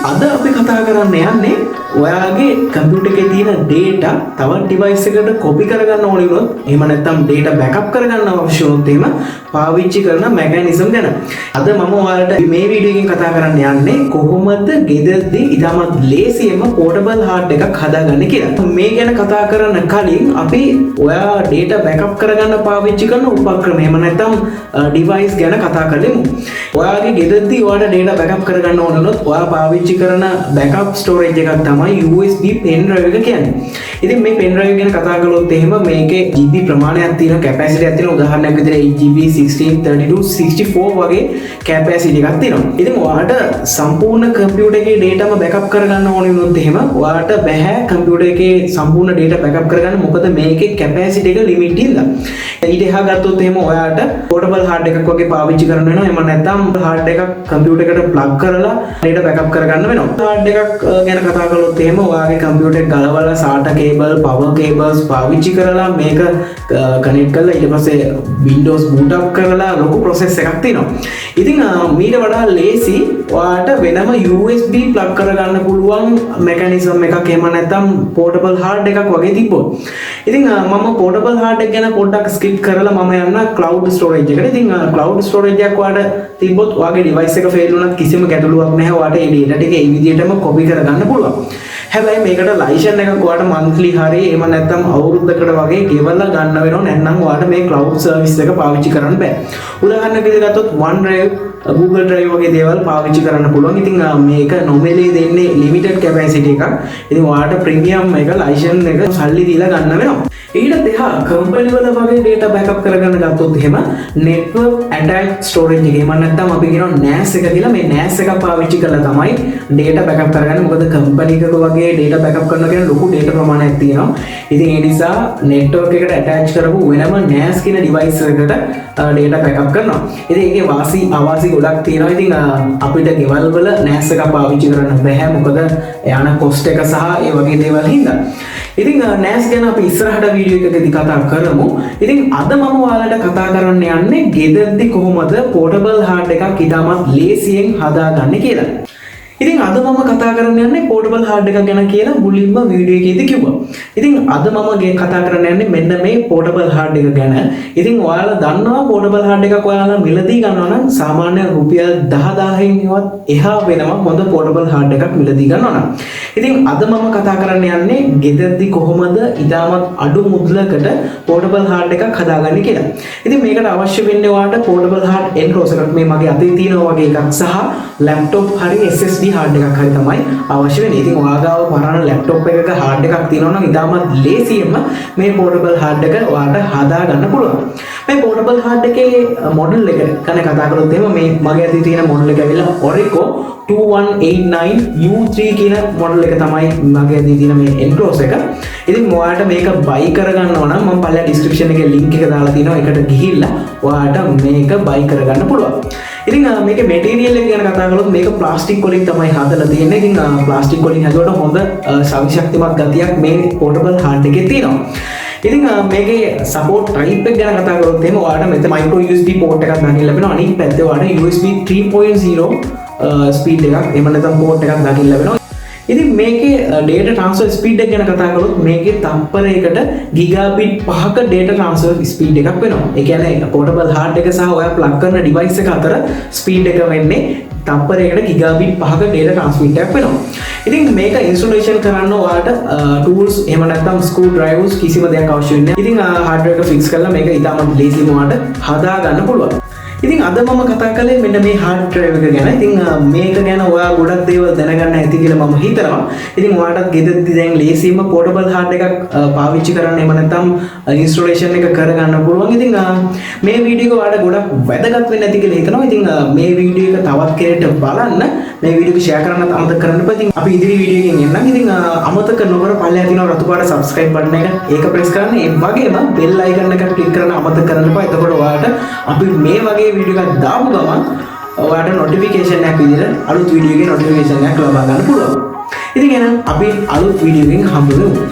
අද අපි කතා කරන්න යන්නේ ඔයාගේ කම්පියුටර් එකේ තියෙන data තවත් device එකකට copy කරගන්න ඕන වුණොත් එහෙම නැත්නම් data backup කරගන්න අවශ්‍ය වුණොත් එහෙම පාවිච්චි කරන mechanism ගැන. අද මම ඔයාලට මේ වීඩියෝ එකෙන් කතා කරන්න යන්නේ කොහොමද ගෙදරදී ඉතාමත් ලේසියෙන්ම portable hard එකක් හදාගන්නේ කියලා. මේ ගැන කතා කරන්න කලින් අපි ඔයා data backup කරගන්න පාවිච්චි කරන උපක්‍රම එහෙම නැත්නම් device ගැන කතා කරමු. ඔයාගේ ගෙදරදී ඔයාලට data backup කරගන්න ඕන වුණොත් ඔයා පාවිච්චි කරන backup storage එකක් තමයි USB pen drive එක කියන්නේ. ඉතින් මේ pen drive ගැන කතා කළොත් එහෙම මේකේ GB ප්‍රමාණයක් තියෙන capacity එකක් තියෙන උදාහරණයක් විදිහට 8GB 16 32 64 වගේ capacity එකක් තියෙනවා. ඉතින් ඔයාලට සම්පූර්ණ කම්පියුටර් එකේ data ම backup කරගන්න ඕන වුණොත් එහෙම ඔයාලට බෑ කම්පියුටර් එකේ සම්පූර්ණ data backup කරගන්න. මොකද මේකේ capacity එක limit ඉඳලා. ඊට එහා ගත්තොත් එහෙම ඔයාලට portable hard එකක් වගේ පාවිච්චි කරන්න වෙනවා. එහෙම නැත්නම් hard එකක් කම්පියුටර් එකට plug කරලා data backup කරගන්න වෙනවා. hard එකක් ගැන කතා කළොත් එහෙම ඔයාගේ කම්පියුටර් එක ගලවලා SATA cable, power cables පාවිච්චි කරලා මේක connect කරලා ඊට පස්සේ Windows boot up කරලා ලොකු process එකක් තියෙනවා. ඉතින් මීට වඩා ලේසි ඔයාලට වෙනම USB plug කරගන්න පුළුවන් mechanism එකක් එහෙම නැත්නම් portable hard එකක් වගේ තිබ්බොත්. ඉතින් මම portable hard එක ගැන පොඩ්ඩක් skip කරලා මම යන්න cloud storage එකට. ඉතින් cloud storage එකක් ඔයාලට තිබ්බොත් ඔයාගේ device එක fail වුණත් කිසිම ගැටලුවක් නැහැ. ඔයාලට ඒ data ටික ඒ විදිහටම copy කරගන්න පුළුවන්. හැබැයි මේකට license එකක් ඔයාලට monthly හරි එහෙම නැත්නම් අවුරුද්දකට වගේ ගෙවලා ගන්න වෙනවා. නැත්නම් ඔයාලට මේ cloud service එක පාවිච්චි කරන්න බෑ. උදාහරණයක් විදිහට ගත්තොත් OneDrive, Google Drive වගේ දේවල් පාවිච්චි කරන්න පුළුවන්. ඉතින් මේක normally දෙන්නේ limited capacity එකක්. ඉතින් ඔයාලට premium එක license එක සල්ලි දීලා ගන්න වෙනවා. ඊට එහා company වල වගේ data backup කරගන්න ගත්තොත් එහෙම network attached storage එක එහෙම නැත්නම් අපි කියනවා NAS එක කියලා. මේ NAS එක පාවිච්චි කරලා තමයි data backup කරගන්නේ. මොකද company එකක වගේ data backup කරනවා කියන ලොකු data ප්‍රමාණයක් තියෙනවා. ඉතින් ඒ නිසා network එකට attach කරපු වෙනම NAS කියන device එකකට data backup කරනවා. ඉතින් ඒකේ වාසි අවාසි ගොඩක් තියෙනවා. ඉතින් අපිට ගෙවල් වල NAS එක පාවිච්චි කරන්න බෑ. මොකද යන cost එක සහ ඒ වගේ දේවල් හින්දා. ඉතින් NAS ගැන අපි ඉස්සරහට වීඩියෝ එකකදී කතා කරමු. ඉතින් අද මම ඔයාලට කතා කරන්න යන්නේ ගෙදරදී කොහොමද portable hard එකක් ඉතාමත් ලේසියෙන් හදාගන්නේ කියලා. ඉතින් අද මම කතා කරන්න යන්නේ portable hard එකක් ගැන කියලා මුලින්ම වීඩියෝ එකේදී කිව්වා. ඉතින් අද මම කතා කරන්න යන්නේ මෙන්න මේ portable hard එක ගැන. ඉතින් ඔයාලා දන්නවා portable hard එකක් ඔයාලා මිලදී ගන්නවා නම් සාමාන්‍ය රුපියල් 10000න් ඉවත් එහා වෙනවා හොඳ portable hard එකක් මිලදී ගන්නවා නම්. ඉතින් අද මම කතා කරන්න යන්නේ ගෙදරදී කොහොමද ඉතාමත් අඩු මුදලකට portable hard එකක් හදාගන්නේ කියලා. ඉතින් මේකට අවශ්‍ය වෙන්නේ ඔයාලට portable hard enclosure එකක් මේ මගේ අතේ තියෙනවා වගේ එකක් සහ laptop හරි SSD hard එකක් හරි තමයි අවශ්‍ය වෙන්නේ. ඉතින් ඔයාගාව පරණ laptop එකක hard එකක් තියෙනවා නම් ඉතාමත් ලේසියෙන්ම මේ portable hard එක ඔයාලට හදා ගන්න පුළුවන්. මේ portable hard එකේ model එක ගැන කතා කරොත් එහෙම මේ මගේ අතේ තියෙන model එක ඇවිල්ලා ORICO 2189U3 කියන model එක තමයි මගේ අතේ තියෙන මේ enclosure එක. ඉතින් ඔයාලට මේක buy කරගන්නවා නම් මම පළල description එකේ link එක දාලා තියෙනවා. ඒකට ගිහිල්ලා ඔයාලට මේක buy කරගන්න පුළුවන්. ඉතින් මේක material එක ගැන කතා කරොත් මේක plastic වලින් තමයි හදලා තියෙන්නේ. ඉතින් plastic වලින් හදුවට හොඳ ශක්තිමත් ගතියක් මේ portable hard එකේ තියෙනවා. ඉතින් මේකේ support type එක ගැන කතා කරොත් එහෙම ඔයාලට මෙතන micro USB port එකක් ගන්න ලැබෙනවා. අනිත් පැත්තේ ඔයාලට USB 3.0 speed එකක් එහෙම නැත්නම් port එකක් ගන්න ලැබෙනවා. ඉතින් මේකේ data transfer speed එක ගැන කතා කරොත් මේකේ තප්පරයකට gigabit 5ක data transfer speed එකක් වෙනවා. ඒ කියන්නේ portable hard එක සහ ඔයා plug කරන device එක අතර speed එක වෙන්නේ තප්පරයකට gigabit 5ක data transfer එකක් වෙනවා. ඉතින් මේක installation කරන්න ඔයාලට tools එහෙම නැත්නම් screw drivers කිසිම දෙයක් අවශ්‍ය වෙන්නේ නැහැ. ඉතින් hardware එක fix කරලා මේක ඉතාමත් ලේසියෙන්ම ඔයාලට හදා ගන්න පුළුවන්. ඉතින් අද මම කතා කළේ මෙන්න මේ hard drive එක ගැන. ඉතින් මේක ගැන ඔයා ගොඩක් දේවල් දැනගන්න ඇති කියලා මම හිතනවා. ඉතින් ඔයාලට ගෙදරදී දැන් ලේසියෙන්ම portable hard එකක් පාවිච්චි කරන්න එහෙම නැත්නම් installation එක කරගන්න පුළුවන්. ඉතින් මේ වීඩියෝ එක ඔයාලට ගොඩක් වැදගත් වෙන්න ඇති කියලා හිතනවා. ඉතින් මේ වීඩියෝ එක තවත් කෙනෙක්ට බලන්න මේ වීඩියෝ එක share කරන්නත් අමතක කරන්න එපා. ඉතින් අපි ඉදිරි වීඩියෝ එකකින් එන්නම්. ඉතින් අමතක නොකර පල්ලෙහා තියෙන රතු පාට subscribe button එක ඒක press කරන්න. ඒ වගේම bell icon එක click කරන්න අමතක කරන්න එපා. එතකොට ඔයාලට අපි මේ වගේ වීඩියෝ එකක් දාපු ගමන් ඔයාලට notification එකක් විදිහට අලුත් වීඩියෝ එකේ notification එකක් ලබා ගන්න පුළුවන්. ඉතින් එහෙනම් අපි අලුත් වීඩියෝ එකකින් හම්බ වෙමු.